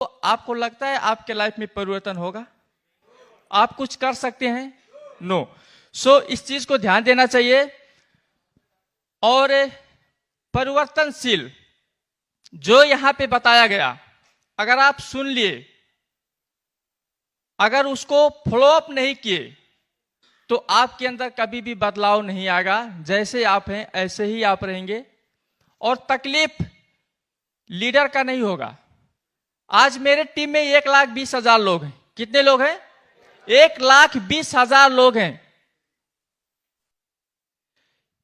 तो आपको लगता है आपके लाइफ में परिवर्तन होगा? आप कुछ कर सकते हैं? नो। सो इस चीज को ध्यान देना चाहिए। और परिवर्तनशील जो यहां पे बताया गया, अगर आप सुन लिए, अगर उसको फॉलो अप नहीं किए, तो आपके अंदर कभी भी बदलाव नहीं आएगा। जैसे आप हैं ऐसे ही आप रहेंगे। और तकलीफ लीडर का नहीं होगा। आज मेरे टीम में 1,20,000 लोग हैं। कितने लोग हैं? 1,20,000 लोग हैं।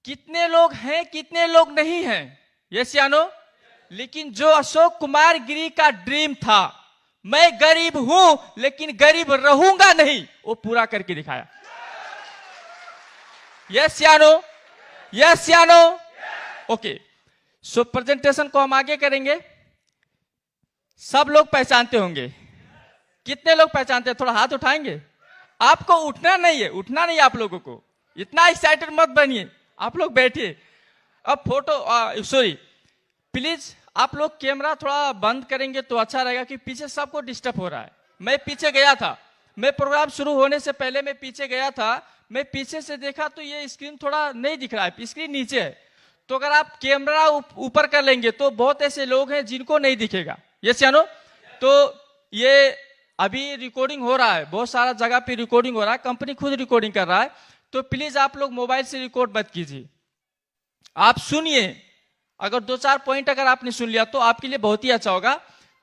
कितने लोग हैं, कितने लोग नहीं हैं? यस या नो? लेकिन जो अशोक कुमार गिरी का ड्रीम था, मैं गरीब हूं लेकिन गरीब रहूंगा नहीं, वो पूरा करके दिखाया। यस या नो? यस या नो? ओके। सो प्रेजेंटेशन को हम आगे करेंगे। सब लोग पहचानते होंगे। कितने लोग पहचानते हैं? थोड़ा हाथ उठाएंगे। आपको उठना नहीं है, उठना नहीं है आप लोगों को। इतना एक्साइटेड मत बनिए, आप लोग बैठिए। अब फोटो सॉरी, प्लीज आप लोग कैमरा थोड़ा बंद करेंगे तो अच्छा रहेगा, कि पीछे सबको डिस्टर्ब हो रहा है। मैं पीछे गया था, मैं प्रोग्राम शुरू होने से पहले मैं पीछे गया था। मैं पीछे से देखा तो ये स्क्रीन थोड़ा नहीं दिख रहा है, स्क्रीन नीचे है। तो अगर आप कैमरा ऊपर कर लेंगे तो बहुत ऐसे लोग हैं जिनको नहीं दिखेगा। यस या नो? तो ये अभी रिकॉर्डिंग हो रहा है, बहुत सारा जगह पे रिकॉर्डिंग हो रहा है, कंपनी खुद रिकॉर्डिंग कर रहा है। तो प्लीज आप लोग मोबाइल से रिकॉर्ड मत कीजिए, आप सुनिए। अगर 2-4 पॉइंट अगर आपने सुन लिया तो आपके लिए बहुत ही अच्छा होगा।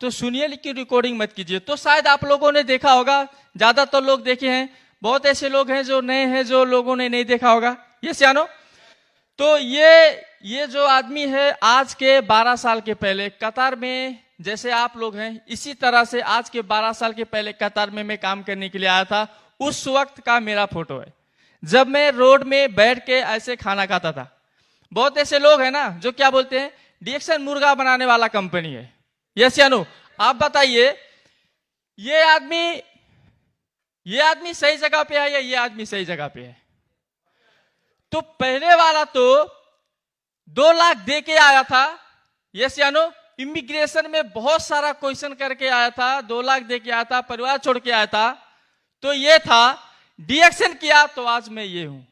तो सुनिए, लेकिन रिकॉर्डिंग मत कीजिए। तो शायद आप लोगों ने देखा होगा, ज्यादातर लोग देखे हैं। बहुत ऐसे लोग हैं जो नए हैं, जो लोगों ने नहीं देखा होगा। यस या नो? तो ये जो आदमी है, आज के 12 साल के पहले कतार में, जैसे आप लोग हैं इसी तरह से आज के 12 साल के पहले कतार में मैं काम करने के लिए आया था। उस वक्त का मेरा फोटो है, जब मैं रोड में बैठ के ऐसे खाना खाता था। बहुत ऐसे लोग हैं ना जो क्या बोलते हैं, डीएक्सन मुर्गा बनाने वाला कंपनी है। यस या नो? आप बताइए, ये आदमी सही जगह पे है या ये आदमी सही जगह पे है? तो पहले वाला तो 2 लाख दे के आया था। यस या नो? इमिग्रेशन में बहुत सारा क्वेश्चन करके आया था, 2 लाख दे के आया था, परिवार छोड़ के आया था। तो ये था, डीएक्शन किया तो आज मैं ये हूं।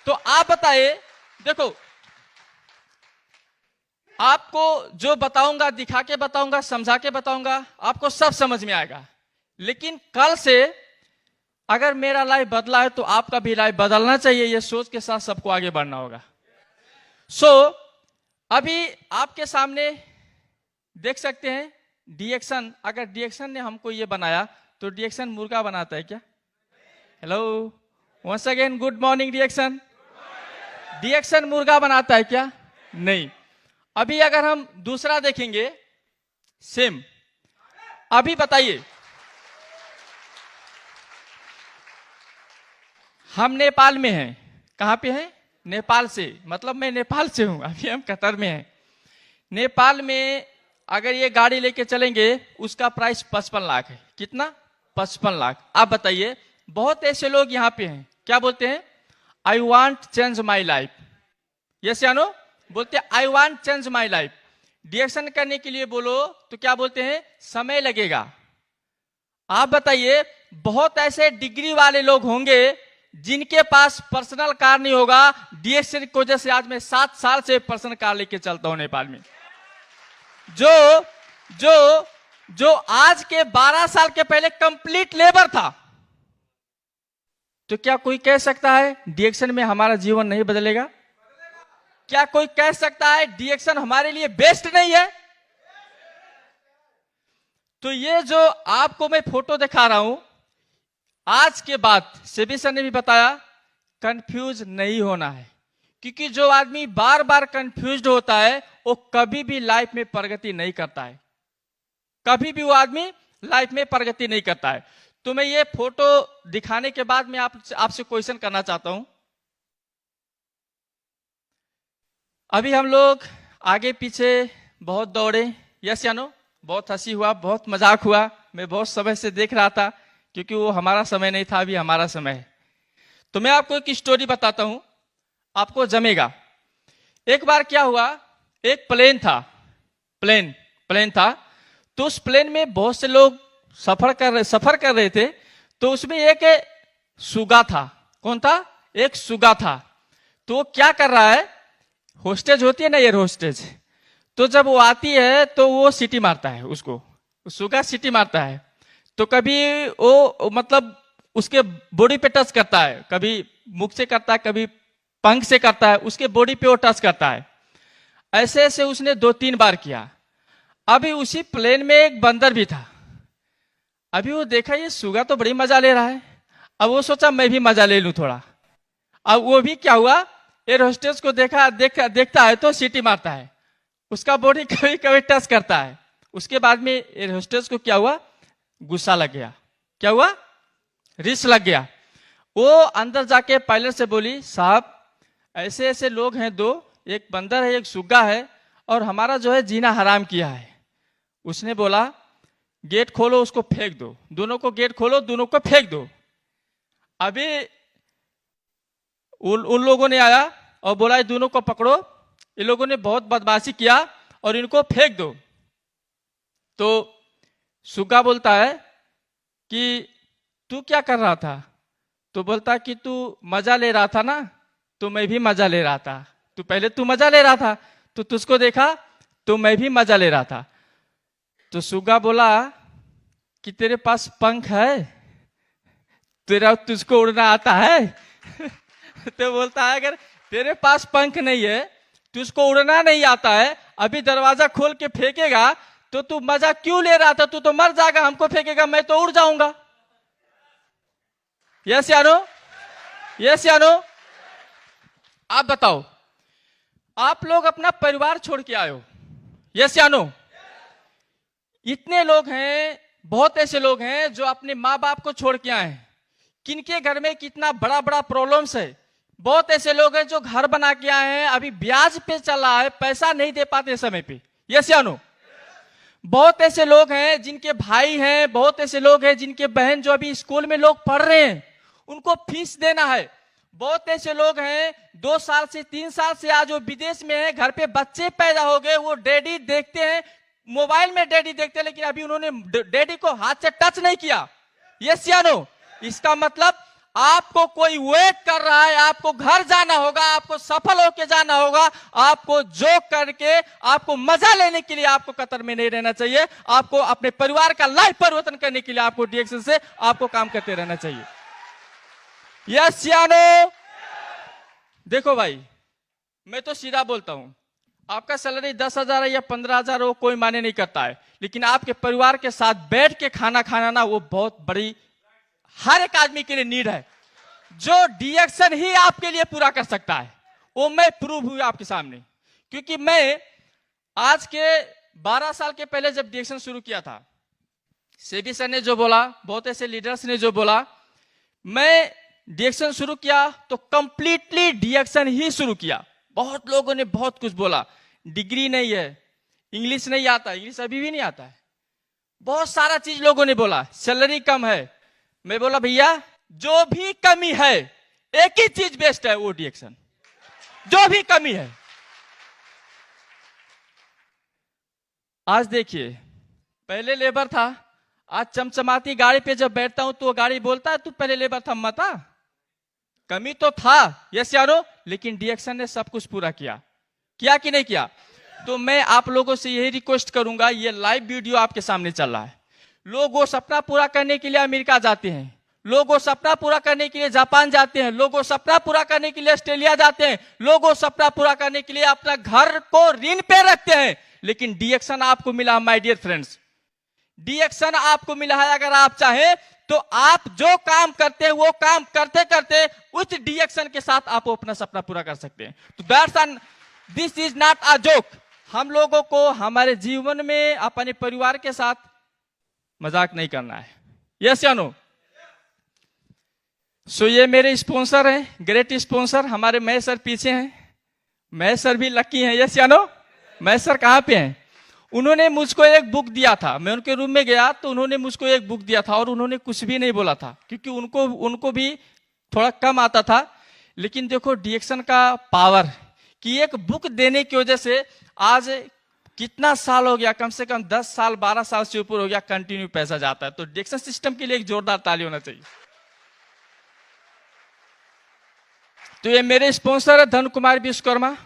तो आप बताइए, देखो आपको जो बताऊंगा, दिखा के बताऊंगा, समझा के बताऊंगा, आपको सब समझ में आएगा। लेकिन कल से अगर मेरा लाइफ बदला है तो आपका भी लाइफ बदलना चाहिए। ये सोच के साथ सबको आगे बढ़ना होगा। सो अभी आपके सामने देख सकते हैं डीएक्शन। अगर डीएक्शन ने हमको ये बनाया तो डीएक्शन मुर्गा बनाता है क्या? Hello, once again good morning डीएक्शन। डीएक्शन मुर्गा बनाता है क्या? नहीं। अभी अगर हम दूसरा देखेंगे, सेम। अभी बताइए, हम नेपाल में हैं। कहां पे हैं? नेपाल से, मतलब मैं नेपाल से हूं, अभी हम कतर में हैं। नेपाल में अगर ये गाड़ी लेके चलेंगे, उसका प्राइस 55 लाख है। कितना? 55 लाख। आप बताइए, बहुत ऐसे लोग यहां पे हैं, क्या बोलते हैं? I want change my life. Yes या नो? बोलते हैं I want change my life. डीएक्शन करने के लिए बोलो तो क्या बोलते हैं? समय लगेगा। आप बताइए, बहुत ऐसे डिग्री वाले लोग होंगे जिनके पास पर्सनल कार नहीं होगा। डीएक्शन की वजह से आज मैं 7 साल से पर्सनल कार लेके चलता हूं नेपाल में। जो आज के 12 साल के पहले कंप्लीट लेबर था। तो क्या कोई कह सकता है डीएक्शन में हमारा जीवन नहीं बदलेगा? क्या कोई कह सकता है डीएक्शन हमारे लिए बेस्ट नहीं है? तो ये जो आपको मैं फोटो दिखा रहा हूं, आज के बाद सेबी सर ने भी बताया, कंफ्यूज नहीं होना है। क्योंकि जो आदमी बार बार कंफ्यूज होता है वो कभी भी लाइफ में प्रगति नहीं करता है। कभी भी वो आदमी लाइफ में प्रगति नहीं करता है। तो मैं ये फोटो दिखाने के बाद मैं आपसे क्वेश्चन करना चाहता हूं। अभी हम लोग आगे पीछे बहुत दौड़े। यस या नो? बहुत हंसी हुआ, बहुत मजाक हुआ। मैं बहुत समय से देख रहा था, क्योंकि वो हमारा समय नहीं था, अभी हमारा समय है। तो मैं आपको एक स्टोरी बताता हूं, आपको जमेगा। एक बार क्या हुआ, एक प्लेन था। तो उस प्लेन में बहुत से लोग सफर कर रहे थे। तो उसमें एक सुगा था। कौन था? एक सुगा था। तो वो क्या कर रहा है, होस्टेज होती है ना, एयर होस्टेज, तो जब वो आती है तो वो सीटी मारता है, उसको सुगा सीटी मारता है। तो कभी वो मतलब उसके बॉडी पे टच करता है, कभी मुख से करता है, कभी पंख से करता है, उसके बॉडी पे वो टच करता है। ऐसे ऐसे उसने 2-3 बार किया। अभी उसी प्लेन में एक बंदर भी था। अभी वो देखा ये सुगा तो बड़ी मजा ले रहा है। अब वो सोचा मैं भी मजा ले लूं थोड़ा। अब वो भी क्या हुआ, एयर होस्टेस को देखता है तो सीटी मारता है, उसका बॉडी कभी कभी टच करता है। उसके बाद में एयर होस्टेस को क्या हुआ, गुस्सा लग गया। क्या हुआ? रिस लग गया। वो अंदर जाके पायलट से बोली, साहब ऐसे ऐसे लोग हैं दो, एक बंदर है एक सुग्गा है, और हमारा जो है जीना हराम किया है। उसने बोला गेट खोलो, उसको फेंक दो, दोनों को गेट खोलो, दोनों को फेंक दो। अभी उन लोगों ने आया और बोला ये दोनों को पकड़ो, इन लोगों ने बहुत बदमाशी किया और इनको फेंक दो। तो सुग्गा बोलता है कि तू क्या कर रहा था? तो बोलता कि तू मजा ले रहा था ना, तो मैं भी मजा ले रहा था। तू पहले तू मजा ले रहा था, तो तुझको देखा तो मैं भी मजा ले रहा था। तो सुग्गा बोला कि तेरे पास पंख है, तुझको उड़ना आता है? तो बोलता है अगर तेरे पास पंख नहीं है, तुझको उड़ना नहीं आता है, अभी दरवाजा खोल के फेंकेगा तो तू मजा क्यों ले रहा था? तू तो मर जाएगा, हमको फेंकेगा, मैं तो उड़ जाऊंगा। यस या नो? यस या नो? आप बताओ, आप लोग अपना परिवार छोड़ के आए हो, यस या नो? इतने लोग हैं, बहुत ऐसे लोग हैं जो अपने माँ बाप को छोड़ के आए हैं। किनके घर में कितना बड़ा बड़ा प्रॉब्लम्स है। बहुत ऐसे लोग हैं जो घर बना के आए हैं, अभी ब्याज पे चल रहा है, पैसा नहीं दे पाते समय पे, यस या नो? बहुत ऐसे लोग हैं जिनके भाई हैं, बहुत ऐसे लोग हैं जिनके बहन जो अभी स्कूल में लोग पढ़ रहे हैं, उनको फीस देना है। बहुत ऐसे लोग हैं 2 साल से 3 साल से आज वो विदेश में हैं, घर पे बच्चे पैदा हो गए, वो डैडी देखते हैं, मोबाइल में डैडी देखते हैं, लेकिन अभी उन्होंने डैडी को हाथ से टच नहीं किया, यस या नो? इसका मतलब आपको कोई वेट कर रहा है, आपको घर जाना होगा, आपको सफल होकर जाना होगा, आपको जो करके आपको मजा लेने के लिए आपको कतर में नहीं रहना चाहिए, आपको अपने परिवार का लाइफ परिवर्तन करने के लिए आपको डीएक्शन से आपको काम करते रहना चाहिए, यस या नो? देखो भाई, मैं तो सीधा बोलता हूं, आपका सैलरी 10,000 है या 15,000 हो, कोई माने नहीं करता है, लेकिन आपके परिवार के साथ बैठ के खाना खाना ना, वो बहुत बड़ी हर एक आदमी के लिए नीड है, जो डीएक्शन ही आपके लिए पूरा कर सकता है। वो मैं प्रूव हुआ आपके सामने, क्योंकि मैं आज के 12 साल के पहले जब डीएक्शन शुरू किया था, सेबी सर ने जो बोला, बहुत ऐसे लीडर्स ने जो बोला, मैं डीएक्शन शुरू किया तो कंप्लीटली डीएक्शन ही शुरू किया। बहुत लोगों ने बहुत कुछ बोला, डिग्री नहीं है, इंग्लिश नहीं आता, इंग्लिश अभी भी नहीं आता है, बहुत सारा चीज लोगों ने बोला, सैलरी कम है। मैं बोला भैया जो भी कमी है, एक ही चीज बेस्ट है, वो डीएक्शन, जो भी कमी है। आज देखिए, पहले लेबर था, आज चमचमाती गाड़ी पे जब बैठता हूं तो वो गाड़ी बोलता है तू पहले लेबर था, मता कमी तो था, यस या नो? लेकिन डीएक्शन ने सब कुछ पूरा किया कि नहीं किया? तो मैं आप लोगों से यही रिक्वेस्ट करूंगा, ये लाइव वीडियो आपके सामने चल रहा है, लोग वो सपना पूरा करने के लिए अमेरिका जाते हैं, लोग वो सपना पूरा करने के लिए जापान जाते हैं, लोग वो सपना पूरा करने के लिए ऑस्ट्रेलिया जाते हैं, लोग वो सपना पूरा करने के लिए अपना घर को ऋण पे रखते हैं, लेकिन डीएक्शन आपको मिला माय डियर फ्रेंड्स, डीएक्शन आपको मिला है। अगर आप चाहें तो आप जो काम करते हैं वो काम करते करते उस डीएक्शन के साथ आप अपना सपना पूरा कर सकते हैं। तो that's this is not a joke. हम लोगों को हमारे जीवन में अपने परिवार के साथ मजाक नहीं करना है, यस या नो? सो ये मेरे स्पॉन्सर हैं, ग्रेट स्पॉन्सर, हमारे महेश सर पीछे हैं, महेश सर भी लकी हैं, यस या नो? महेश सर कहाँ पे हैं? उन्होंने मुझको एक बुक दिया था, मैं उनके रूम में गया तो उन्होंने मुझको एक बुक दिया था, और उन्होंने कुछ भी नहीं बोला था, क्योंकि उनको भी थोड़ा कम आता था। लेकिन देखो डीएक्शन का पावर, कि एक बुक देने की वजह से आज कितना साल हो गया, कम से कम 10 साल 12 साल से ऊपर हो गया, कंटिन्यू पैसा जाता है। तो डिडक्शन सिस्टम के लिए एक जोरदार ताली होना चाहिए। तो ये मेरे स्पॉन्सर है धन कुमार विश्वकर्मा।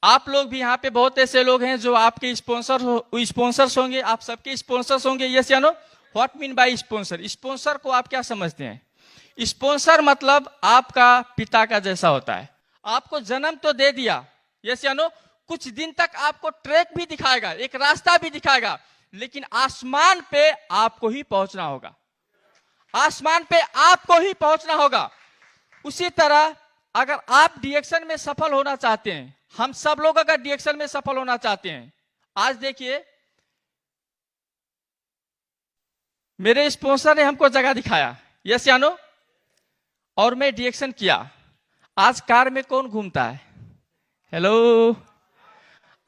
आप लोग भी यहाँ पे बहुत ऐसे लोग हैं जो आपके स्पॉन्सर्स होंगे, आप सबके स्पॉन्सर्स होंगे। यस या no? What mean by sponsor? Sponsor को आप क्या समझते हैं? स्पॉन्सर मतलब आपका पिता का जैसा होता है। आपको जन्म तो दे दिया, यस या नो, कुछ दिन तक आपको ट्रैक भी दिखाएगा, एक रास्ता भी दिखाएगा, लेकिन आसमान पे आपको ही पहुंचना होगा। आसमान पे आपको ही पहुंचना होगा। उसी तरह अगर आप डीएक्शन में सफल होना चाहते हैं, हम सब लोग अगर डीएक्शन में सफल होना चाहते हैं, आज देखिए मेरे स्पॉन्सर ने हमको जगह दिखाया, यस या नो, और मैं डीएक्शन किया। आज कार में कौन घूमता है? हेलो,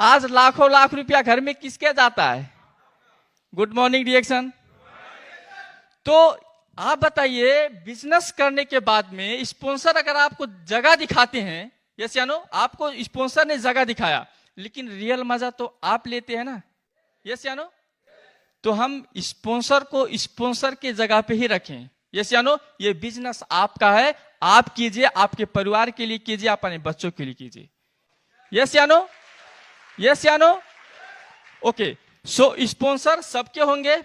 आज लाखों लाख रुपया घर में किसके जाता है? गुड मॉर्निंग डीएक्शन। तो आप बताइए, बिजनेस करने के बाद में स्पॉन्सर अगर आपको जगह दिखाते हैं, यस या नो, आपको स्पॉन्सर ने जगह दिखाया, लेकिन रियल मजा तो आप लेते हैं ना, यस या नो? तो हम स्पॉन्सर को स्पॉन्सर की जगह पे ही रखें, यस या नो? ये बिजनेस आपका है, आप कीजिए, आपके परिवार के लिए कीजिए, अपने बच्चों के लिए कीजिए, यस या नो? यस या नो? ओके। सो स्पॉन्सर सबके होंगे।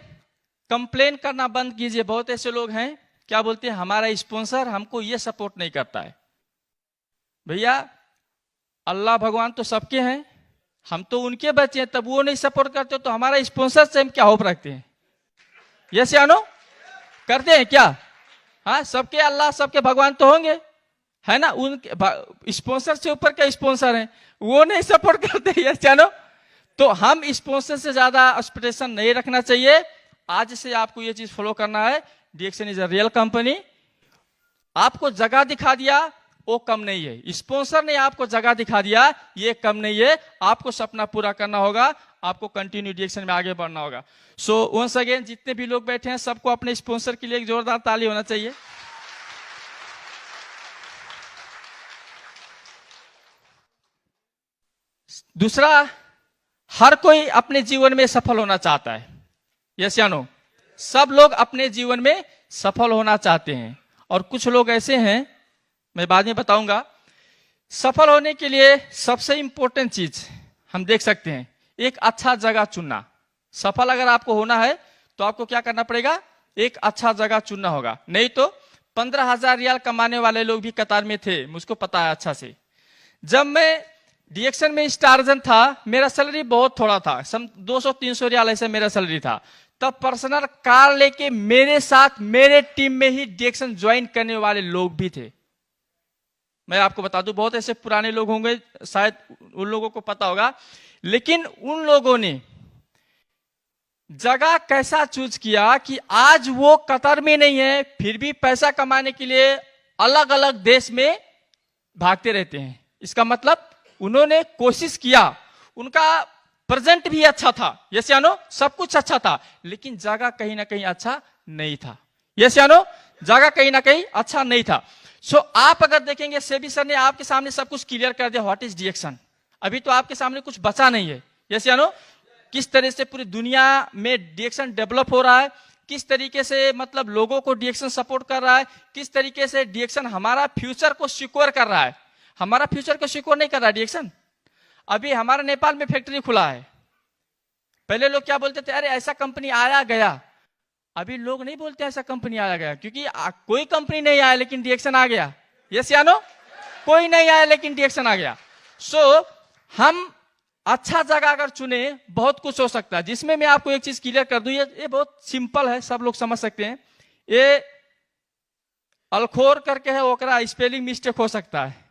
कंप्लेन करना बंद कीजिए। बहुत ऐसे लोग हैं क्या बोलते हैं, हमारा स्पॉन्सर हमको ये सपोर्ट नहीं करता है। भैया, अल्लाह भगवान तो सबके हैं, हम तो उनके बच्चे हैं, तब वो नहीं सपोर्ट करते तो हमारा स्पॉन्सर से हम क्या होप रखते हैं? यस या नो? करते हैं क्या? हाँ, सबके अल्लाह सबके भगवान तो होंगे, है ना? उनके स्पॉन्सर से ऊपर के स्पॉन्सर हैं, वो नहीं सपोर्ट करते, यस या नो? तो हम स्पॉन्सर से ज्यादा एक्सपेक्टेशन नहीं रखना चाहिए। आज से आपको ये चीज फॉलो करना है। डीएक्शन इज अ रियल कंपनी। आपको जगह दिखा दिया, वो कम नहीं है। स्पॉन्सर ने आपको जगह दिखा दिया, ये कम नहीं है। आपको सपना पूरा करना होगा, आपको कंटिन्यू डीएक्शन में आगे बढ़ना होगा। सो वंस अगेन, जितने भी लोग बैठे हैं सबको अपने स्पॉन्सर के लिए एक जोरदार ताली होना चाहिए। दूसरा, हर कोई अपने जीवन में सफल होना चाहता है, यस या नो? सब लोग अपने जीवन में सफल होना चाहते हैं, और कुछ लोग ऐसे हैं, मैं बाद में बताऊंगा। सफल होने के लिए सबसे इंपॉर्टेंट चीज हम देख सकते हैं, एक अच्छा जगह चुनना। सफल अगर आपको होना है तो आपको क्या करना पड़ेगा? एक अच्छा जगह चुनना होगा। नहीं तो 15,000 रियाल कमाने वाले लोग भी कतार में थे, मुझको पता है अच्छा से। जब मैं डीएक्शन में स्टारजन था, मेरा सैलरी बहुत थोड़ा था, 200-300 रियाल ऐसे मेरा सैलरी था। तब पर्सनल कार लेके मेरे साथ मेरे टीम में ही डीएक्शन ज्वाइन करने वाले लोग भी थे। मैं आपको बता दूं, बहुत ऐसे पुराने लोग होंगे, शायद उन लोगों को पता होगा, लेकिन उन लोगों ने जगह कैसा चूज किया कि आज वो कतर में नहीं है, फिर भी पैसा कमाने के लिए अलग अलग देश में भागते रहते हैं। इसका मतलब उन्होंने कोशिश किया, उनका प्रेजेंट भी अच्छा था, यस या नो? सब कुछ अच्छा था, लेकिन जगह कहीं ना कहीं अच्छा नहीं था, यस या नो? जगह कहीं ना कहीं अच्छा नहीं था। सो आप अगर देखेंगे, सेबी सर ने आपके सामने सब कुछ क्लियर कर दिया, व्हाट इज डीएक्शन। अभी तो आपके सामने कुछ बचा नहीं है, यस या नो? किस तरह से पूरी दुनिया में डीएक्शन डेवलप हो रहा है, किस तरीके से मतलब लोगों को डीएक्शन सपोर्ट कर रहा है, किस तरीके से डीएक्शन हमारा फ्यूचर को सिक्योर कर रहा है। हमारा फ्यूचर को सिक्योर नहीं कर रहा है डीएक्शन। अभी हमारा नेपाल में फैक्ट्री खुला है। पहले लोग क्या बोलते थे, अरे ऐसा कंपनी आया गया। अभी लोग नहीं बोलते ऐसा कंपनी आया गया, क्योंकि कोई कंपनी नहीं आया लेकिन डीएक्शन आ गया, यस या नो? कोई नहीं आया लेकिन डीएक्शन आ गया। सो हम अच्छा जगह अगर चुने, बहुत कुछ हो सकता है। जिसमें मैं आपको एक चीज क्लियर कर दूं, ये बहुत सिंपल है, सब लोग समझ सकते हैं। ये अलखोर करके है, ओकरा स्पेलिंग मिस्टेक हो सकता है।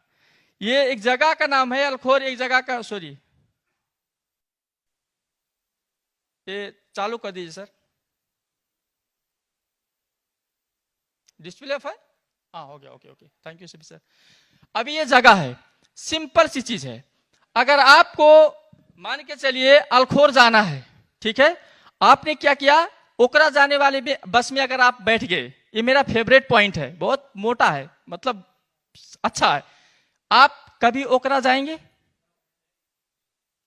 ये एक जगह का नाम है अलखोर, एक जगह का, सॉरी, ये चालू कर दीजिए सर, डिस्प्ले ऑफ है, हाँ हो गया, okay okay, thank you sir. अभी ये जगह है, सिंपल सी चीज है। अगर आपको मान के चलिए अलखोर जाना है, ठीक है, आपने क्या किया, ओकरा जाने वाले बस में अगर आप बैठ गए, ये मेरा फेवरेट पॉइंट है, बहुत मोटा है, मतलब अच्छा है। आप कभी ओकरा जाएंगे?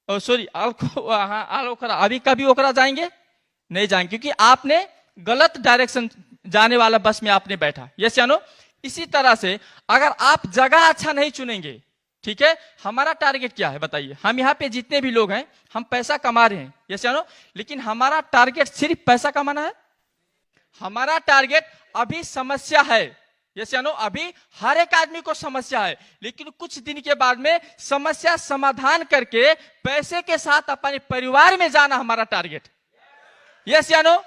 सॉरी आल ओखरा, अभी कभी ओखरा जाएंगे नहीं जाएंगे, क्योंकि आपने गलत डायरेक्शन जाने वाला बस में आपने बैठा। यस या नो? इसी तरह से अगर आप जगह अच्छा नहीं चुनेंगे, ठीक है, हमारा टारगेट क्या है बताइए? हम यहाँ पे जितने भी लोग हैं हम पैसा कमा रहे हैं, यस या नो? लेकिन हमारा टारगेट सिर्फ पैसा कमाना है? हमारा टारगेट अभी समस्या है, यस या नो? अभी हर एक आदमी को समस्या है, लेकिन कुछ दिन के बाद में समस्या समाधान करके पैसे के साथ अपने परिवार में जाना हमारा टारगेट, यस या नो?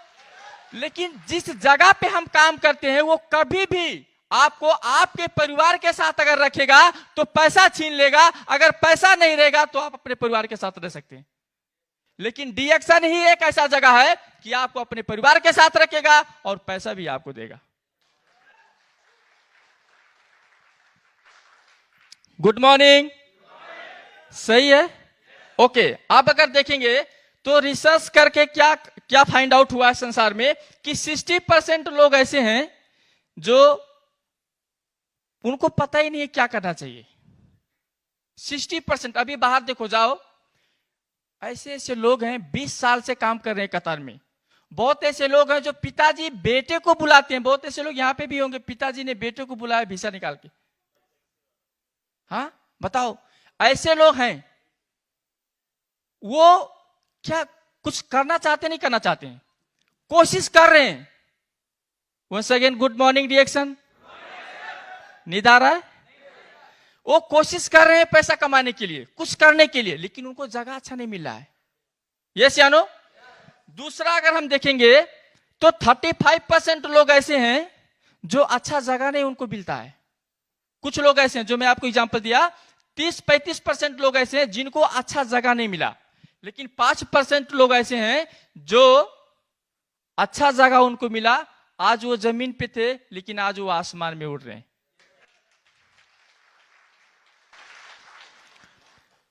लेकिन जिस जगह पे हम काम करते हैं वो कभी भी आपको आपके परिवार के साथ अगर रखेगा तो पैसा छीन लेगा, अगर पैसा नहीं रहेगा तो आप अपने परिवार के साथ रह सकते हैं। लेकिन डीएक्शन ही एक ऐसा जगह है कि आपको अपने परिवार के साथ रखेगा और पैसा भी आपको देगा। Good morning. सही है? ओके, आप अगर देखेंगे तो रिसर्च करके क्या क्या फाइंड आउट हुआ है संसार में कि 60% लोग ऐसे हैं जो उनको पता ही नहीं है क्या करना चाहिए। 60%। अभी बाहर देखो जाओ, ऐसे ऐसे लोग हैं 20 साल से काम कर रहे हैं कतार में। बहुत ऐसे लोग हैं जो पिताजी बेटे को बुलाते हैं, बहुत ऐसे लोग यहां पे भी होंगे, पिताजी ने बेटे को बुलाया वीसा निकाल के। हाँ बताओ, ऐसे लोग हैं, वो क्या कुछ करना चाहते नहीं करना चाहते हैं, कोशिश कर रहे हैं। Once again good morning reaction. नींद आ रहा है? वो कोशिश कर रहे हैं पैसा कमाने के लिए, कुछ करने के लिए, लेकिन उनको जगह अच्छा नहीं मिल रहा है। यस या नो? दूसरा अगर हम देखेंगे तो 35% लोग ऐसे हैं जो अच्छा जगह नहीं उनको मिलता है। कुछ लोग ऐसे हैं जो मैं आपको एग्जांपल दिया, 30-35% लोग ऐसे हैं जिनको अच्छा जगह नहीं मिला, लेकिन 5% लोग ऐसे हैं जो अच्छा जगह उनको मिला। आज वो जमीन पे थे लेकिन आज वो आसमान में उड़ रहे हैं।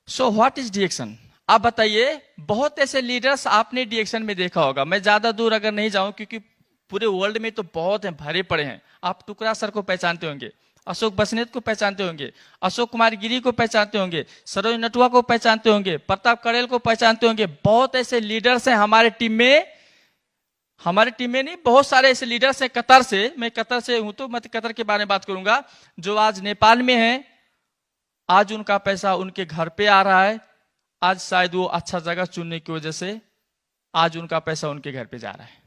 सो व्हाट इज डीएक्शन? आप बताइए। बहुत ऐसे लीडर्स आपने डीएक्शन में देखा होगा, मैं ज्यादा दूर अगर नहीं जाऊं क्योंकि पूरे वर्ल्ड में तो बहुत हैं, भरे पड़े हैं। आप टुकड़ा सर को पहचानते होंगे, अशोक बसनेत को पहचानते होंगे, अशोक कुमार गिरी को पहचानते होंगे, सरोज नटुआ को पहचानते होंगे, प्रताप कड़ेल को पहचानते होंगे। बहुत ऐसे लीडर्स हैं हमारे टीम में, हमारे टीम में नहीं, बहुत सारे ऐसे लीडर्स हैं कतर से। मैं कतर से हूं तो मैं कतर के बारे में बात करूंगा, जो आज नेपाल में है। आज उनका पैसा उनके घर पे आ रहा है। आज शायद वो अच्छा जगह चुनने की वजह से आज उनका पैसा उनके घर पे जा रहा है।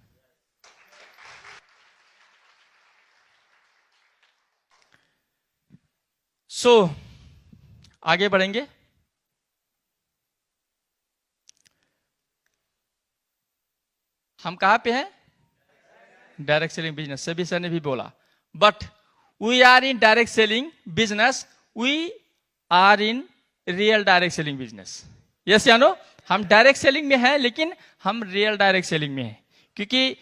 सो आगे बढ़ेंगे। हम कहां पे हैं? Direct selling business. सभी सर ने भी बोला, but we are in direct selling business, we are in real direct selling business. Yes या नो? हम डायरेक्ट सेलिंग में हैं लेकिन हम रियल डायरेक्ट सेलिंग में हैं, क्योंकि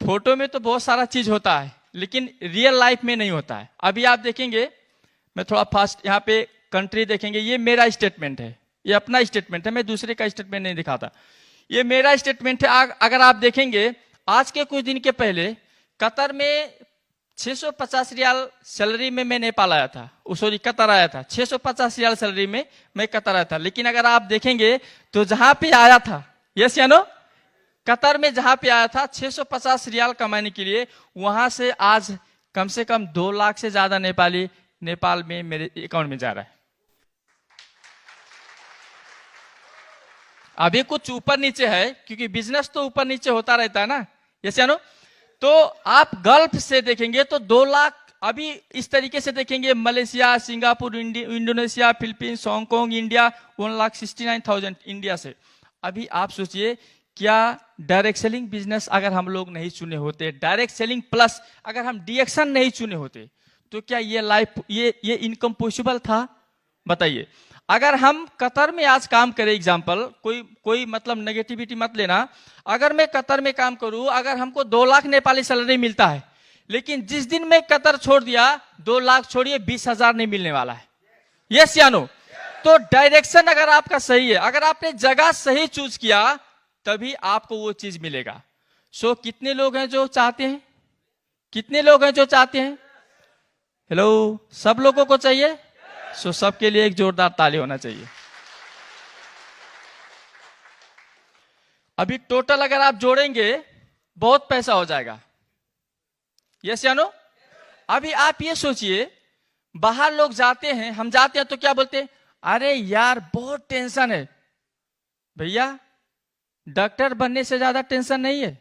फोटो में तो बहुत सारा चीज होता है लेकिन रियल लाइफ में नहीं होता है। अभी आप देखेंगे, मैं थोड़ा फास्ट यहाँ पे कंट्री देखेंगे, ये मेरा स्टेटमेंट है, ये अपना स्टेटमेंट है, मैं दूसरे का स्टेटमेंट नहीं दिखाता, ये मेरा स्टेटमेंट है। अगर आप देखेंगे आज के कुछ दिन के पहले कतर में 650 रियाल सैलरी में मैं नेपाल आया था, सॉरी कतर आया था। 650 रियाल सैलरी में मैं कतर आया था, लेकिन अगर आप देखेंगे तो जहां पे आया था, यस या नो, कतर में जहां पे आया था 650 रियाल कमाने के लिए, वहां से आज कम से कम 2 लाख से ज्यादा नेपाली नेपाल में मेरे अकाउंट में जा रहा है। अभी कुछ ऊपर नीचे है क्योंकि बिजनेस तो ऊपर नीचे होता रहता है ना, यस या नो? तो आप गल्फ से देखेंगे तो 2 लाख, अभी इस तरीके से देखेंगे Malaysia, Singapore, Indonesia, Philippines, Hong Kong, India 1,69,000 India से। अभी आप सोचिए, क्या डायरेक्ट सेलिंग बिजनेस अगर हम लोग नहीं चुने होते, डायरेक्ट सेलिंग प्लस अगर हम डीएक्शन नहीं चुने होते, तो क्या ये लाइफ, ये इनकम पॉसिबल था? बताइए। अगर हम कतर में आज काम करें, एग्जांपल, कोई मतलब नेगेटिविटी मत लेना, अगर मैं कतर में काम करूं, अगर हमको 2 लाख नेपाली सैलरी मिलता है, लेकिन जिस दिन मैं कतर छोड़ दिया, 2 लाख छोड़िए 20,000 नहीं मिलने वाला है। यस या नो? तो डायरेक्शन अगर आपका सही है, अगर आपने जगह सही चूज किया, तभी आपको वो चीज मिलेगा। सो कितने लोग हैं जो चाहते हैं? कितने लोग हैं जो चाहते हैं? हेलो, सब लोगों को चाहिए? सो सबके लिए एक जोरदार ताली होना चाहिए। अभी टोटल अगर आप जोड़ेंगे बहुत पैसा हो जाएगा। यस या नो? अभी आप ये सोचिए, बाहर लोग जाते हैं, हम जाते हैं तो क्या बोलते हैं, अरे यार बहुत टेंशन है। भैया डॉक्टर बनने से ज्यादा टेंशन नहीं है।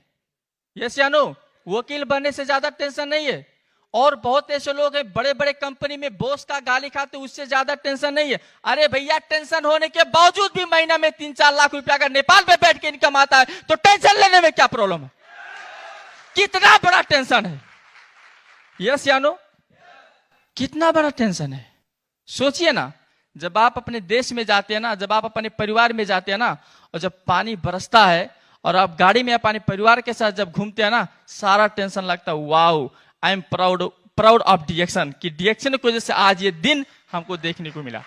यस या नो? वकील बनने से ज्यादा टेंशन नहीं है। और बहुत ऐसे लोग हैं बड़े बड़े कंपनी में बॉस का गाली खाते, उससे ज्यादा टेंशन नहीं है। अरे भैया टेंशन होने के बावजूद भी महीना में 3-4 लाख रुपया अगर नेपाल में बैठ के इनकम आता है तो टेंशन लेने में क्या प्रॉब्लम है? कितना बड़ा टेंशन है। यस या नो? कितना बड़ा टेंशन है। सोचिए ना, जब आप अपने देश में जाते हैं ना, जब आप अपने परिवार में जाते हैं ना, और जब पानी बरसता है और आप गाड़ी में अपने परिवार के साथ जब घूमते हैं ना, सारा टेंशन लगता है wow I am proud of डीएक्शन, कि डीएक्शन की वजह से आज ये दिन हमको देखने को मिला।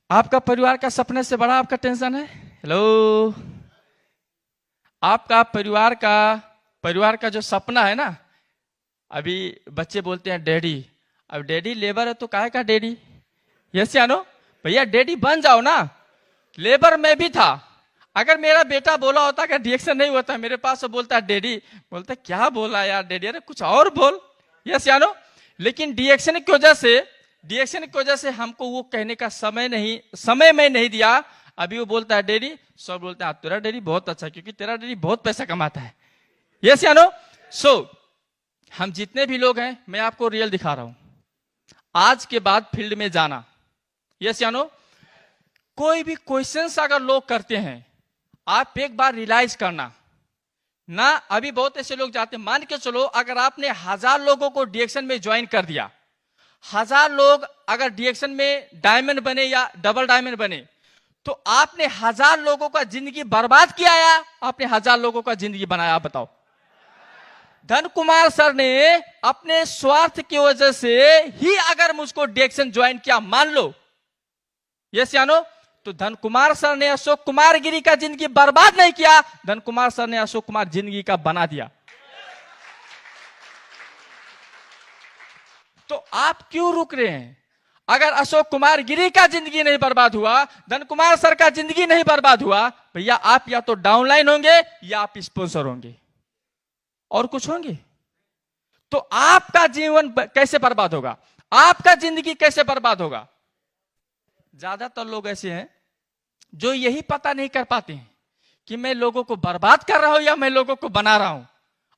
आपका परिवार का सपने से बड़ा आपका टेंशन है? हेलो, आपका परिवार का जो सपना है ना, अभी बच्चे बोलते हैं डैडी, अब डैडी लेबर है तो काहे का डैडी? यस या नो? भैया डैडी बन जाओ ना। लेबर में भी था, अगर मेरा बेटा बोला होता कि रिएक्शन नहीं होता, मेरे पास तो बोलता डैडी, बोलता क्या बोला यार डैडी, अरे कुछ और बोल। यस या नो? लेकिन रिएक्शन की वजह से हमको वो कहने का समय में नहीं दिया। अभी वो बोलता है डैडी, सब बोलते हैं तेरा डैडी बहुत अच्छा, क्योंकि तेरा डैडी बहुत पैसा कमाता है। यस या नो? सो हम जितने भी लोग हैं, मैं आपको रियल दिखा रहा हूं। आज के बाद फील्ड में जाना। यस या नो? कोई भी क्वेश्चंस अगर लोग करते हैं, आप एक बार रियलाइज करना ना। अभी बहुत ऐसे लोग जाते हैं, मान के चलो अगर आपने 1000 लोगों को डीएक्शन में ज्वाइन कर दिया, 1000 लोग अगर डीएक्शन में डायमंड बने या डबल डायमंड बने, तो आपने 1000 लोगों का जिंदगी बर्बाद किया या आपने 1000 लोगों का जिंदगी बनाया? आप बताओ। धन कुमार सर ने अपने स्वार्थ की वजह से ही अगर मुझको डीएक्शन ज्वाइन किया, मान लो, यस या नो, तो धन कुमार सर ने अशोक कुमार गिरी का जिंदगी बर्बाद नहीं किया, धन कुमार सर ने अशोक कुमार जिंदगी का बना दिया। तो आप क्यों रुक रहे हैं? अगर अशोक कुमार गिरी का जिंदगी नहीं बर्बाद हुआ, धन कुमार सर का जिंदगी नहीं बर्बाद हुआ, भैया आप या तो डाउनलाइन होंगे या आप स्पॉन्सर होंगे, और कुछ होंगे। तो आपका जीवन कैसे बर्बाद होगा? आपका जिंदगी कैसे बर्बाद होगा? ज्यादातर लोग ऐसे हैं जो यही पता नहीं कर पाते हैं कि मैं लोगों को बर्बाद कर रहा हूं या मैं लोगों को बना रहा हूं।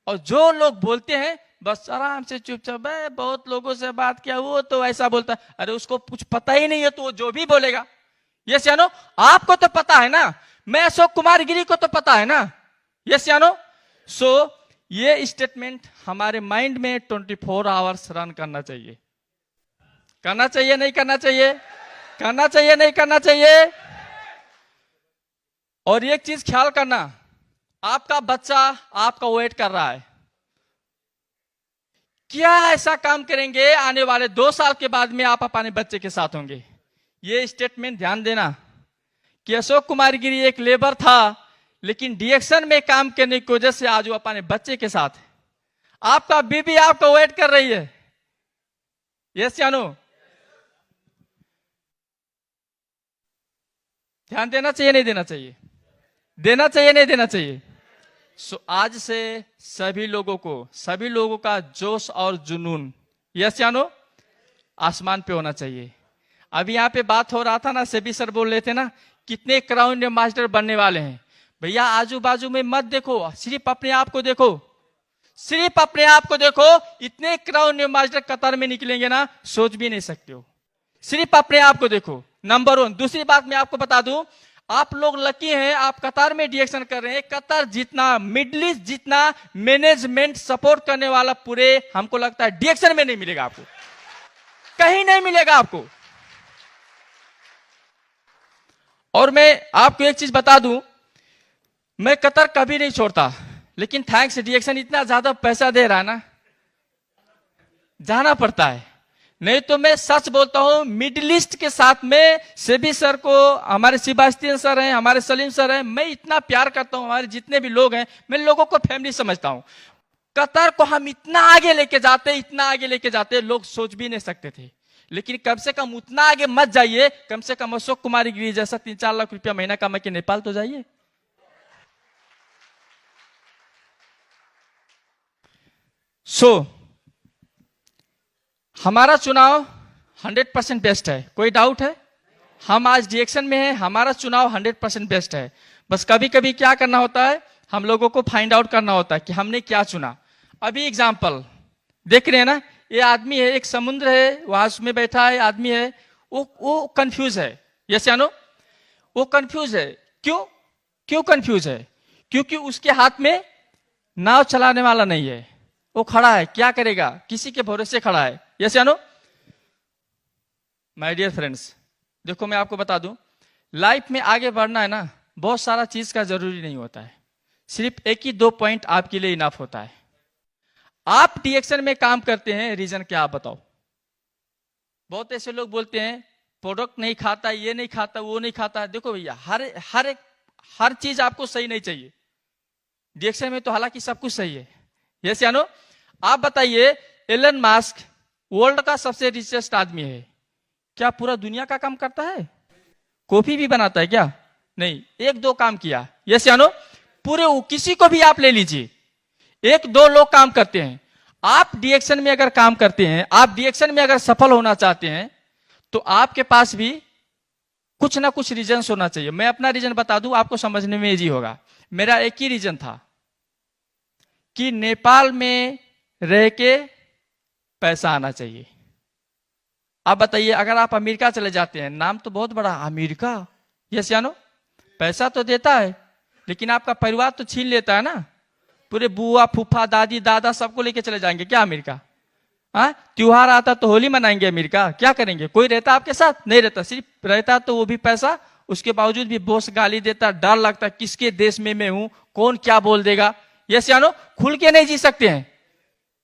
और जो लोग बोलते हैं बस आराम से चुपचाप, बहुत लोगों से बात किया, वो तो ऐसा बोलता है, अरे उसको कुछ पता ही नहीं है तो वो जो भी बोलेगा। यस या नो? आपको तो पता है ना, मैं अशोक कुमार गिरी को तो पता है ना। यस या नो? सो ये स्टेटमेंट हमारे माइंड में 24 आवर्स रन करना चाहिए। करना चाहिए नहीं करना चाहिए? करना चाहिए नहीं करना चाहिए? और एक चीज ख्याल करना, आपका बच्चा आपका वेट कर रहा है। क्या ऐसा काम करेंगे आने वाले 2 साल के बाद में आप अपने बच्चे के साथ होंगे? ये स्टेटमेंट ध्यान देना कि अशोक कुमार गिरी एक लेबर था, लेकिन डीएक्शन में काम करने की वजह से आज वो अपने बच्चे के साथ है। आपका बीबी आपको वेट कर रही है। यस या नो? ध्यान देना चाहिए नहीं देना चाहिए? देना चाहिए नहीं देना चाहिए? सो आज से सभी लोगों का जोश और जुनून, यस या नो, आसमान पे होना चाहिए। अभी यहाँ पे बात हो रहा था ना, सेबी सर बोल रहे थे ना, कितने क्राउन मास्टर बनने वाले हैं। भैया आजू बाजू में मत देखो, सिर्फ अपने आप को देखो, सिर्फ अपने आप को देखो। इतने क्राउन मास्टर कतार में निकलेंगे ना, सोच भी नहीं सकते हो। सिर्फ अपने आप को देखो, नंबर 1। दूसरी बात मैं आपको बता दूं, आप लोग लकी हैं, आप कतार में डीएक्शन कर रहे हैं। कतार जितना, मिडिल ईस्ट जितना मैनेजमेंट सपोर्ट करने वाला पूरे, हमको लगता है डीएक्शन में नहीं मिलेगा आपको, कहीं नहीं मिलेगा आपको। और मैं आपको एक चीज बता दूं, मैं कतार कभी नहीं छोड़ता, लेकिन थैंक्स डीएक्शन इतना ज्यादा पैसा दे रहा है ना, जाना पड़ता है। नहीं तो मैं सच बोलता हूं, मिडिल ईस्ट के साथ में सेबी सर को, हमारे सेबास्टियन सर हैं, हमारे सलीम सर हैं, मैं इतना प्यार करता हूं। हमारे जितने भी लोग हैं, मैं लोगों को फैमिली समझता हूं। कतर को हम इतना आगे लेके जाते, लोग सोच भी नहीं सकते थे। लेकिन कम से कम उतना आगे मत जाइए, कम से कम अशोक कुमार गिरी जैसा 3-4 लाख रुपया महीना कमा के नेपाल तो जाइए। हमारा चुनाव 100% बेस्ट है, कोई डाउट है? हम आज डिएक्शन में हैं, हमारा चुनाव 100% बेस्ट है। बस कभी कभी क्या करना होता है, हम लोगों को फाइंड आउट करना होता है कि हमने क्या चुना। अभी एग्जाम्पल देख रहे हैं ना, ये आदमी है, एक समुद्र है, वहां उसमें बैठा है आदमी है, वो कंफ्यूज है। यस या नो? वो कंफ्यूज है। क्यों कंफ्यूज है? क्योंकि उसके हाथ में नाव चलाने वाला नहीं है, वो खड़ा है, क्या करेगा, किसी के भरोसे खड़ा है। यस या नो? माय डियर फ्रेंड्स, देखो मैं आपको बता दूं, लाइफ में आगे बढ़ना है ना, बहुत सारा चीज का जरूरी नहीं होता है, सिर्फ एक ही 2 पॉइंट आपके लिए इनफ होता है। आप डिएक्शन में काम करते हैं, रीजन क्या आप बताओ? बहुत ऐसे लोग बोलते हैं प्रोडक्ट नहीं खाता, ये नहीं खाता, वो नहीं खाता। देखो भैया, हर चीज आपको सही नहीं चाहिए। डिएक्शन में तो हालांकि सब कुछ सही है। यस या नो? आप बताइए, एलन मास्क वर्ल्ड का सबसे रिचेस्ट आदमी है, क्या पूरा दुनिया का काम करता है? कॉफी भी बनाता है क्या? नहीं, 1-2 काम किया। यस या नो? पूरे किसी को भी आप ले लीजिए, 1-2 लोग काम करते हैं। आप डिएक्शन में अगर काम करते हैं, आप डिएक्शन में अगर सफल होना चाहते हैं, तो आपके पास भी कुछ ना कुछ रीजन होना चाहिए। मैं अपना रीजन बता दूं, आपको समझने में इजी होगा। मेरा एक ही रीजन था कि नेपाल में रह के पैसा आना चाहिए। आप बताइए, अगर आप अमेरिका चले जाते हैं, नाम तो बहुत बड़ा अमेरिका, यस या नो? पैसा तो देता है, लेकिन आपका परिवार तो छीन लेता है ना। पूरे बुआ, फूफा, दादी, दादा सबको लेके चले जाएंगे क्या अमेरिका? त्योहार आता तो होली मनाएंगे अमेरिका, क्या करेंगे? कोई रहता आपके साथ? नहीं रहता। सिर्फ रहता तो वो भी पैसा, उसके बावजूद भी बॉस गाली देता, डर लगता किसके देश में मैं हूं, कौन क्या बोल देगा। यस या नो? खुल के नहीं जी सकते हैं।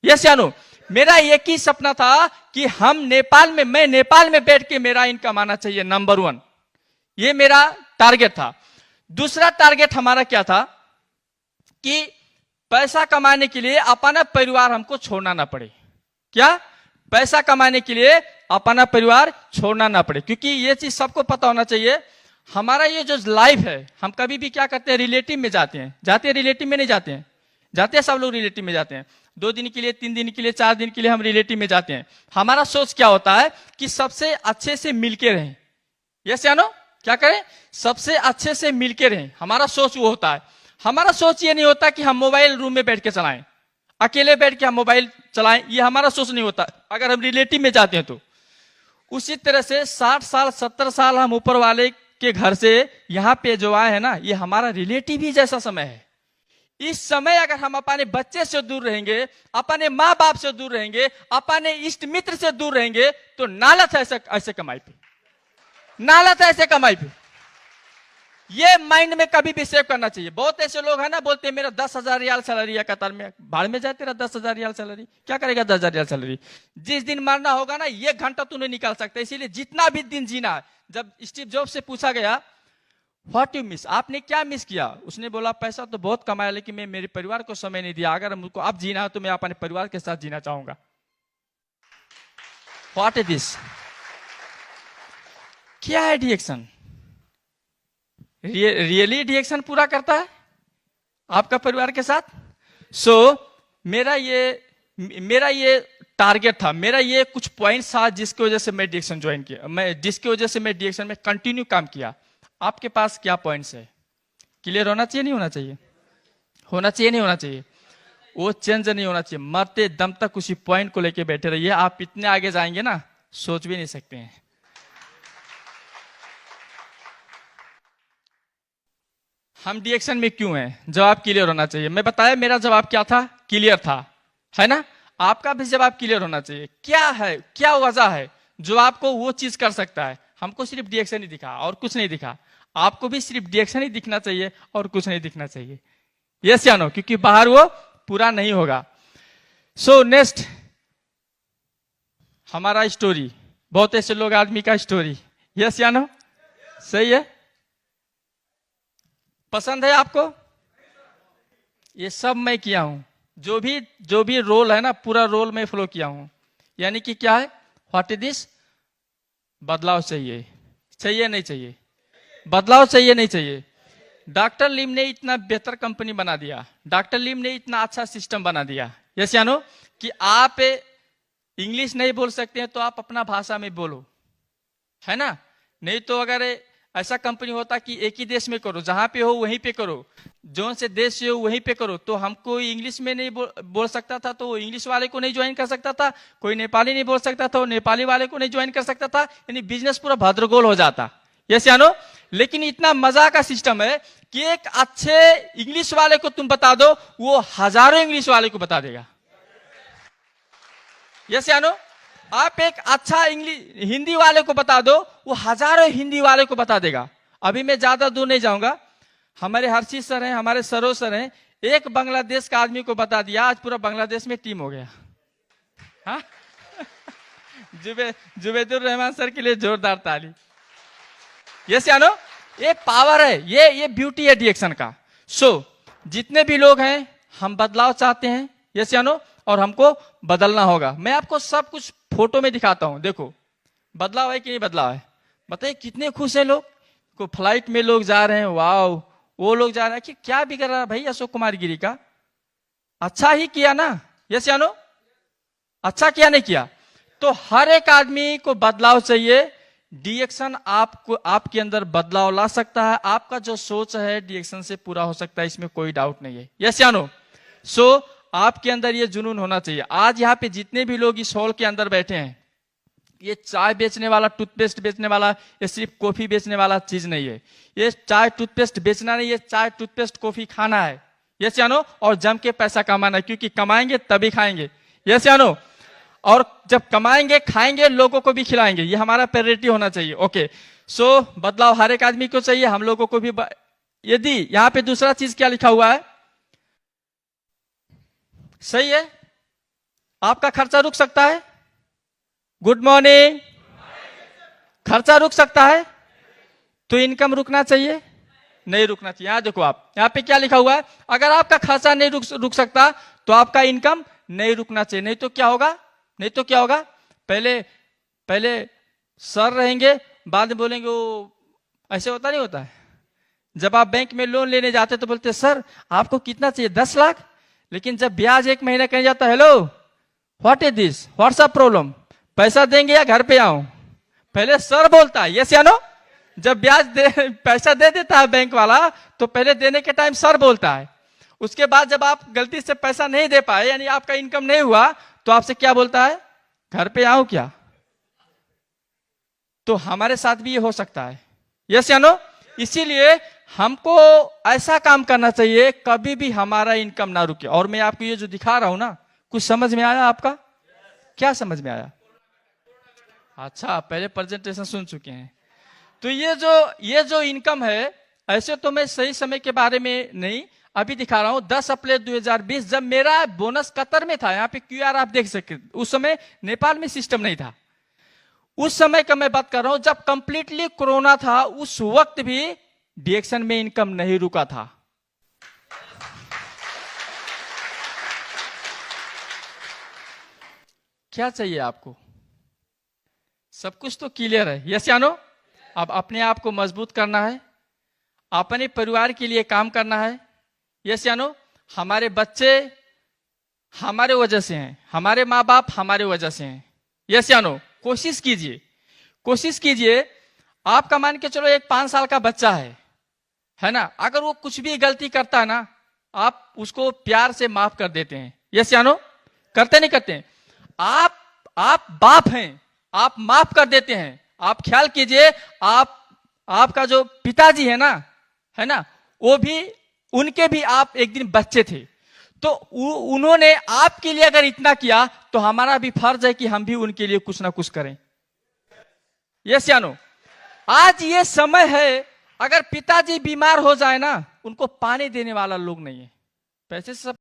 यस या नो? मेरा एक ही सपना था कि मैं नेपाल में बैठ के मेरा इनकम आना चाहिए, नंबर 1। ये मेरा टारगेट था। दूसरा टारगेट हमारा क्या था कि पैसा कमाने के लिए अपना परिवार हमको छोड़ना ना पड़े। क्या? पैसा कमाने के लिए अपना परिवार छोड़ना ना पड़े, क्योंकि ये चीज सबको पता होना चाहिए। हमारा ये जो लाइफ है, हम कभी भी क्या करते हैं, रिलेटिव में जाते हैं, रिलेटिव में नहीं जाते हैं, जाते हैं सब लोग रिलेटिव में जाते हैं। 2 दिन के लिए, 3 दिन के लिए, 4 दिन के लिए हम रिलेटिव में जाते हैं। हमारा सोच क्या होता है कि सबसे अच्छे से मिलके रहें। यस या नो? क्या करें? सबसे अच्छे से मिलके रहें, हमारा सोच वो होता है। हमारा सोच ये नहीं होता कि हम मोबाइल रूम में बैठ के चलाएं, अकेले बैठ के हम मोबाइल चलाएं, ये हमारा सोच नहीं होता अगर हम रिलेटिव में जाते हैं तो। उसी तरह से 60 साल 70 साल हम ऊपर वाले के घर से यहाँ पे जो आए हैं ना, ये हमारा रिलेटिव ही जैसा समय है। इस समय अगर हम अपने बच्चे से दूर रहेंगे, अपने माँ बाप से दूर रहेंगे, अपने इष्ट मित्र से दूर रहेंगे, तो नालत है ऐसे कमाई पे, नालत है ऐसे कमाई पे। ये माइंड में कभी भी सेव करना चाहिए। बहुत ऐसे लोग हैं ना, बोलते हैं मेरा 10,000 रियाल सैलरी है कतर में। भाड़ में जाए तेरा 10,000 रियाल सैलरी, क्या करेगा 10,000 रियाल सैलरी? जिस दिन मरना होगा ना, 1 घंटा तू नहीं निकाल सकता। इसीलिए जितना भी दिन जीना है, जब स्टीव जॉब्स से पूछा गया व्हाट यू मिस, आपने क्या मिस किया, उसने बोला पैसा तो बहुत कमाया, लेकिन मैं मेरे परिवार को समय नहीं दिया। अगर मुझको अब जीना है तो मैं अपने परिवार के साथ जीना चाहूंगा। What is this? क्या है डिएक्शन? रियली डिएक्शन पूरा करता है आपका परिवार के साथ? मेरा ये टारगेट था, मेरा ये कुछ पॉइंट्स था जिसकी वजह से मैं डिएक्शन ज्वाइन किया, जिसकी वजह से मैं डिएक्शन में कंटिन्यू काम किया। आपके पास क्या पॉइंट्स है? क्लियर होना चाहिए, नहीं होना चाहिए? होना चाहिए, नहीं होना चाहिए? वो चेंज नहीं होना चाहिए। मरते दम तक उसी पॉइंट को लेके बैठे रहिए। आप इतने आगे जाएंगे ना, सोच भी नहीं सकते हैं। हम डिएक्शन में क्यों हैं? जवाब क्लियर होना चाहिए। मैं बताया मेरा जवाब क्या था, क्लियर था, है ना? आपका भी जवाब क्लियर होना चाहिए। क्या है, क्या वजह है जो आपको वो चीज कर सकता है? हमको सिर्फ डिएक्शन ही दिखा और कुछ नहीं दिखा। आपको भी सिर्फ डिएक्शन ही दिखना चाहिए और कुछ नहीं दिखना चाहिए। यस या नो? क्योंकि बाहर वो पूरा नहीं होगा। नेक्स्ट हमारा स्टोरी, बहुत ऐसे लोग आदमी का स्टोरी। यस या नो? सही है? पसंद है आपको? ये सब मैं किया हूं, जो भी रोल है ना, पूरा रोल मैं फॉलो किया हूं। यानी कि क्या है, व्हाट इज दिस? बदलाव चाहिए, चाहिए नहीं चाहिए? बदलाव चाहिए नहीं चाहिए? डॉक्टर लिम ने इतना बेहतर कंपनी बना दिया, डॉक्टर लिम ने इतना अच्छा सिस्टम बना दिया, यस या नो, कि आप इंग्लिश नहीं बोल सकते हैं तो आप अपना भाषा में बोलो, है ना? नहीं तो अगर ऐसा कंपनी होता कि एक ही देश में करो, जहां पे हो वहीं पे करो, जो से देश से हो वहीं पे करो, तो हमको इंग्लिश में नहीं बोल सकता था तो इंग्लिश वाले को नहीं ज्वाइन कर सकता था, कोई नेपाली नहीं बोल सकता था नेपाली वाले को नहीं ज्वाइन कर सकता था, यानी बिजनेस पूरा भद्रगोल हो जाता, यस या नो? लेकिन इतना मजा का सिस्टम है कि एक अच्छे इंग्लिश वाले को तुम बता दो, वो हजारों इंग्लिश वाले को बता देगा, यस या नो? आप एक अच्छा इंग्लिश हिंदी वाले को बता दो, वो हजारों हिंदी वाले को बता देगा। अभी मैं ज्यादा दूर नहीं जाऊंगा, हमारे हर्षित सर हैं, हमारे सरो सर हैं, एक बांग्लादेश का आदमी को बता दिया, आज पूरा बांग्लादेश में टीम हो गया। हाँ? जुबेदुर रहमान सर के लिए जोरदार ताली। यस या नो? ये पावर है, ये ब्यूटी है डीएक्शन का। जितने भी लोग हैं, हम बदलाव चाहते हैं, यस या नो, और हमको बदलना होगा। मैं आपको सब कुछ फोटो में दिखाता हूं, देखो बदलाव है कि नहीं बदलाव है। बताइए कितने खुश हैं लोग, को फ्लाइट में लोग जा रहे हैं, वाओ, वो लोग जा रहे हैं कि क्या बिगड़ रहा है भाई अशोक कुमार गिरी का? अच्छा ही किया ना, यस या नो? अच्छा किया नहीं किया? तो हर एक आदमी को बदलाव चाहिए। डीएक्शन आपको, आपके अंदर बदलाव ला सकता है, आपका जो सोच है डीएक्शन से पूरा हो सकता है, इसमें कोई डाउट नहीं है, यस या नो? आपके अंदर ये जुनून होना चाहिए। आज यहाँ पे जितने भी लोग इस हॉल के अंदर बैठे हैं, ये चाय बेचने वाला, टूथपेस्ट बेचने वाला, ये सिर्फ कॉफी बेचने वाला चीज नहीं है। ये चाय टूथपेस्ट बेचना नहीं, ये चाय टूथपेस्ट कॉफी खाना है, यस या नो? और जम के पैसा कमाना है, क्योंकि कमाएंगे तभी खाएंगे, यस या नो? और जब कमाएंगे खाएंगे, लोगों को भी खिलाएंगे, ये हमारा प्रायोरिटी होना चाहिए। ओके, बदलाव हर एक आदमी को चाहिए, हम लोगों को भी। यदि यहाँ पे दूसरा चीज क्या लिखा हुआ है, सही है, आपका खर्चा रुक सकता है। Good morning. खर्चा रुक सकता है तो इनकम रुकना चाहिए, नहीं रुकना चाहिए। यहां देखो, आप यहां पे क्या लिखा हुआ है, अगर आपका खर्चा नहीं रुक सकता तो आपका इनकम नहीं रुकना चाहिए। नहीं तो क्या होगा, नहीं तो क्या होगा, पहले सर रहेंगे, बाद में बोलेंगे वो, ऐसे होता नहीं होता है। जब आप बैंक में लोन लेने जाते तो बोलते सर आपको कितना चाहिए, 10 लाख। लेकिन जब ब्याज एक महीना कहीं जाता, hello what is this, what's a problem, पैसा देंगे या घर पे आऊं, पहले सर बोलता है, यस या नो? जब पैसा दे देता है बैंक वाला, तो पहले देने के टाइम सर बोलता है। उसके बाद जब आप गलती से पैसा नहीं दे पाए, यानी आपका इनकम नहीं हुआ, तो आपसे क्या बोलता है, घर पे आऊं क्या? तो हमारे साथ भी ये हो सकता है, यस या नो? इसीलिए हमको ऐसा काम करना चाहिए कभी भी हमारा इनकम ना रुके। और मैं आपको ये जो दिखा रहा हूं ना, कुछ समझ में आया आपका? क्या समझ में आया? अच्छा, पहले प्रेजेंटेशन सुन चुके हैं। तो ये जो इनकम है, ऐसे तो मैं सही समय के बारे में नहीं अभी दिखा रहा हूं। 10 अप्रैल 2020 जब मेरा बोनस कतर में था, यहाँ पे क्यूआर आप देख सकते, उस समय नेपाल में सिस्टम नहीं था। उस समय का मैं बात कर रहा हूं जब कंप्लीटली कोरोना था, उस वक्त भी डीएक्शन में इनकम नहीं रुका था। क्या चाहिए आपको? सब कुछ तो क्लियर है, यस या नो? अब अपने आप को मजबूत करना है, अपने परिवार के लिए काम करना है, यस या नो? हमारे बच्चे हमारे वजह से हैं, हमारे माँ बाप हमारे वजह से हैं, यस या नो? कोशिश कीजिए, कोशिश कीजिए। आपका मान के चलो एक 5 साल का बच्चा है ना, अगर वो कुछ भी गलती करता है ना, आप उसको प्यार से माफ कर देते हैं, यस या नो? करते नहीं करते? आप बाप हैं, आप माफ कर देते हैं। आप ख्याल कीजिए, आपका जो पिताजी है ना, वो भी, उनके भी आप एक दिन बच्चे थे, तो उन्होंने आपके लिए अगर इतना किया, तो हमारा भी फर्ज है कि हम भी उनके लिए कुछ ना कुछ करें, यस या नो? आज ये समय है, अगर पिताजी बीमार हो जाए ना, उनको पानी देने वाला लोग नहीं है, पैसे से सब